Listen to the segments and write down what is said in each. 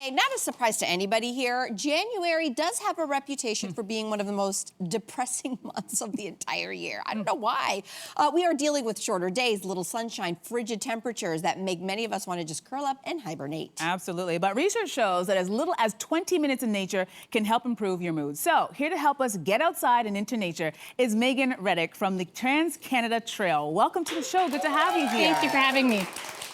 Hey, not a surprise to anybody here. January does have a reputation for being one of the most depressing months of the entire year. I don't know why. We are dealing with shorter days, little sunshine, frigid temperatures that make many of us want to just curl up and hibernate. Absolutely. But research shows that as little as 20 minutes in nature can help improve your mood. So here to help us get outside and into nature is Meghan Reddick from the TransCanada Trail. Welcome to the show. Good to have you here. Thank you for having me.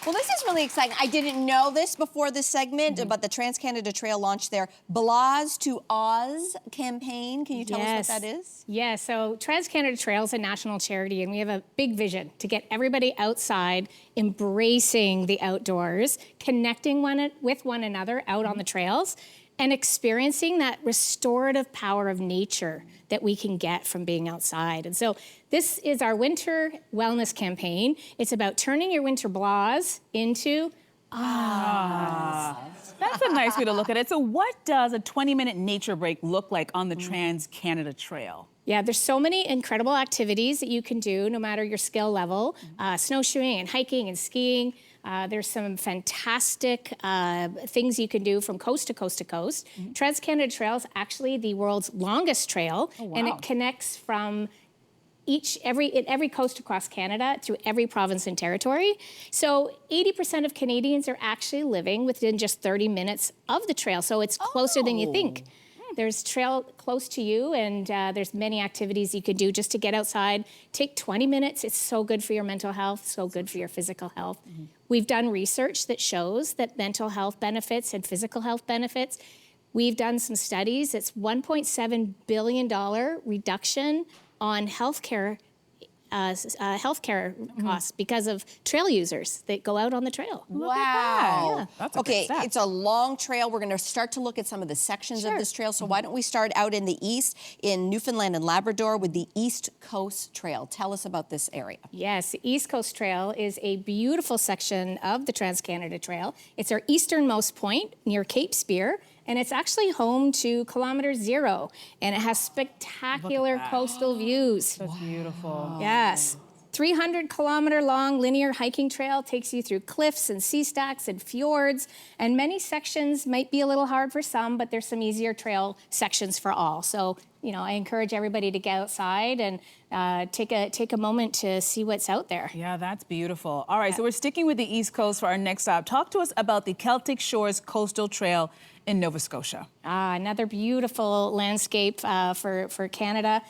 Well, this is really exciting. I didn't know this before this segment, but the TransCanada Trail launched their Blas to Oz campaign. Can you tell us what that is? Yeah, so TransCanada Trail is a national charity, and we have a big vision to get everybody outside, embracing the outdoors, connecting with one another out on the trails, and experiencing that restorative power of nature that we can get from being outside. And so this is our winter wellness campaign. It's about turning your winter blahs into That's a nice way to look at it. So what does a 20-minute nature break look like on the TransCanada Trail? Yeah, there's so many incredible activities that you can do no matter your skill level. Snowshoeing and hiking and skiing. There's some fantastic things you can do from coast to coast to coast. TransCanada Trail is actually the world's longest trail, and it connects from every coast across Canada through every province and territory. So 80% of Canadians are actually living within just 30 minutes of the trail, so it's closer than you think. There's trail close to you, and there's many activities you can do just to get outside. Take 20 minutes. It's so good for your mental health, so good for your physical health. We've done research that shows that mental health benefits and physical health benefits. We've done some studies. It's $1.7 billion reduction on healthcare costs because of trail users that go out on the trail. Wow. Yeah. That's a good step. It's a long trail. We're going to start to look at some of the sections of this trail. So why don't we start out in the east, in Newfoundland and Labrador, with the East Coast Trail. Tell us about this area. Yes, the East Coast Trail is a beautiful section of the TransCanada Trail. It's our easternmost point near Cape Spear, and it's actually home to Kilometer Zero, and it has spectacular coastal views. That's beautiful. Yes. 300-kilometer long linear hiking trail takes you through cliffs and sea stacks and fjords, and many sections might be a little hard for some, but there's some easier trail sections for all. So, I encourage everybody to get outside and take a moment to see what's out there. Yeah, that's beautiful. All right, so we're sticking with the East Coast for our next stop. Talk to us about the Celtic Shores Coastal Trail in Nova Scotia. Another beautiful landscape for Canada.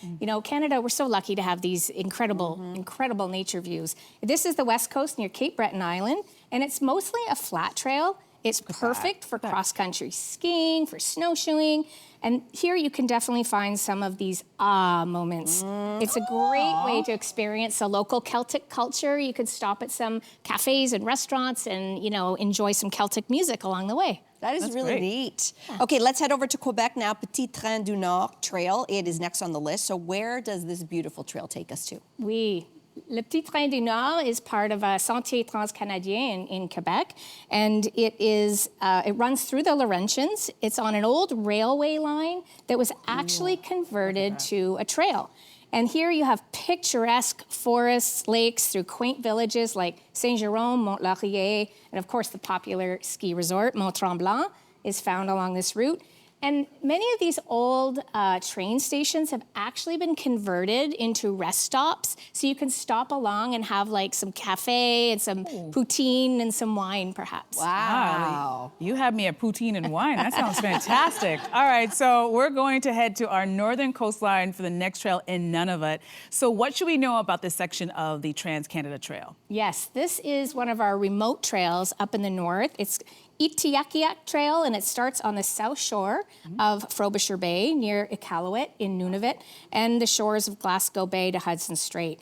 Canada, we're so lucky to have these incredible nature views. This is the West Coast near Cape Breton Island, and it's mostly a flat trail. It's perfect for cross-country skiing, for snowshoeing, and here you can definitely find some of these moments. It's a great way to experience the local Celtic culture. You can stop at some cafes and restaurants and, enjoy some Celtic music along the way. That is really neat. Okay, let's head over to Quebec now. Petit Train du Nord Trail. It is next on the list. So where does this beautiful trail take us to? Oui. Le Petit Train du Nord is part of a Sentier Transcanadien in Quebec, and it runs through the Laurentians. It's on an old railway line that was actually converted to a trail. And here you have picturesque forests, lakes through quaint villages like Saint-Jérôme, Mont-Laurier, and of course the popular ski resort, Mont-Tremblant, is found along this route. And many of these old train stations have actually been converted into rest stops, so you can stop along and have like some cafe and some poutine and some wine, perhaps. Wow. You have me at poutine and wine. That sounds fantastic. All right, so we're going to head to our northern coastline for the next trail in Nunavut. So what should we know about this section of the TransCanada Trail? Yes, this is one of our remote trails up in the north. It's Itiakiak Trail, and it starts on the south shore of Frobisher Bay near Iqaluit in Nunavut and the shores of Glasgow Bay to Hudson Strait.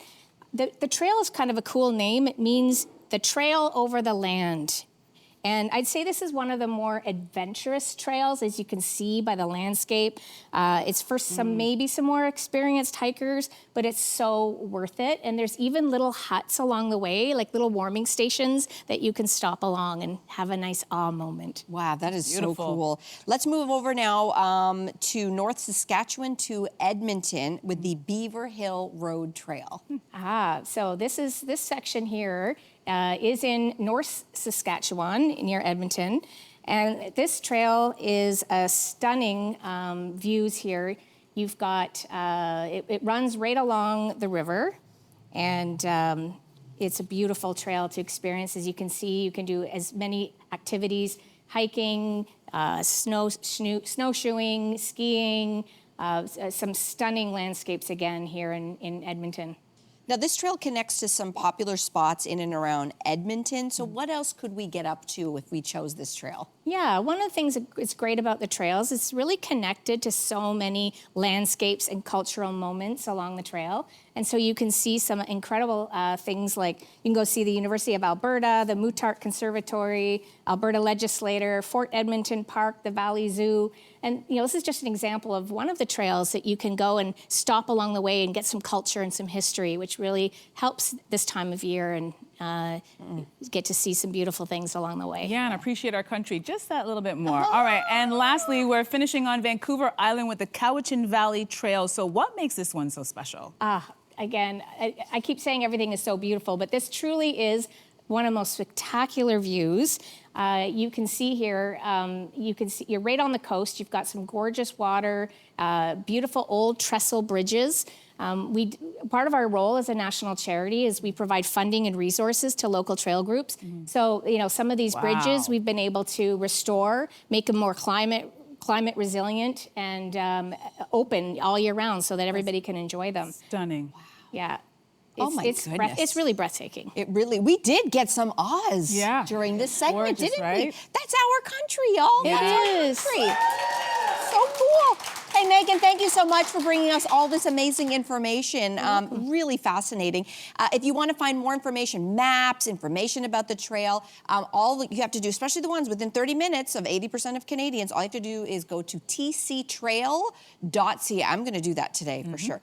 The trail is kind of a cool name. It means the trail over the land. And I'd say this is one of the more adventurous trails, as you can see by the landscape. It's for maybe some more experienced hikers, but it's so worth it. And there's even little huts along the way, like little warming stations that you can stop along and have a nice awe moment. Wow, that is so cool. Let's move over now to North Saskatchewan to Edmonton with the Beaver Hill Road Trail. So this section here is in North Saskatchewan near Edmonton. And this trail is a stunning views here. You've got, it runs right along the river, and it's a beautiful trail to experience. As you can see, you can do as many activities: hiking, snowshoeing, skiing, some stunning landscapes again here in Edmonton. Now, this trail connects to some popular spots in and around Edmonton. So what else could we get up to if we chose this trail? Yeah, one of the things that's great about the trails is it's really connected to so many landscapes and cultural moments along the trail. And so you can see some incredible things like you can go see the University of Alberta, the Mootart Conservatory, Alberta Legislator, Fort Edmonton Park, the Valley Zoo. And this is just an example of one of the trails that you can go and stop along the way and get some culture and some history, which really helps this time of year, and get to see some beautiful things along the way. Yeah, and appreciate our country just that little bit more. All right, and lastly, we're finishing on Vancouver Island with the Cowichan Valley Trail. So what makes this one so special? Again, I keep saying everything is so beautiful, but this truly is one of the most spectacular views. You can see here, you're right on the coast. You've got some gorgeous water, beautiful old trestle bridges. Part of our role as a national charity is we provide funding and resources to local trail groups. So, some of these bridges we've been able to restore, make them more climate resilient, and open all year round so that everybody can enjoy them. Stunning. Wow. Yeah. Oh my goodness. It's really breathtaking. We did get some Oz during this segment, Gorgeous, didn't right? we? That's our country, y'all. It is. That's our country. So cool. Hey, Megan, thank you so much for bringing us all this amazing information. Really fascinating. If you want to find more information, maps, information about the trail, all you have to do, especially the ones within 30 minutes of 80% of Canadians, all you have to do is go to tctrail.ca. I'm going to do that today for sure.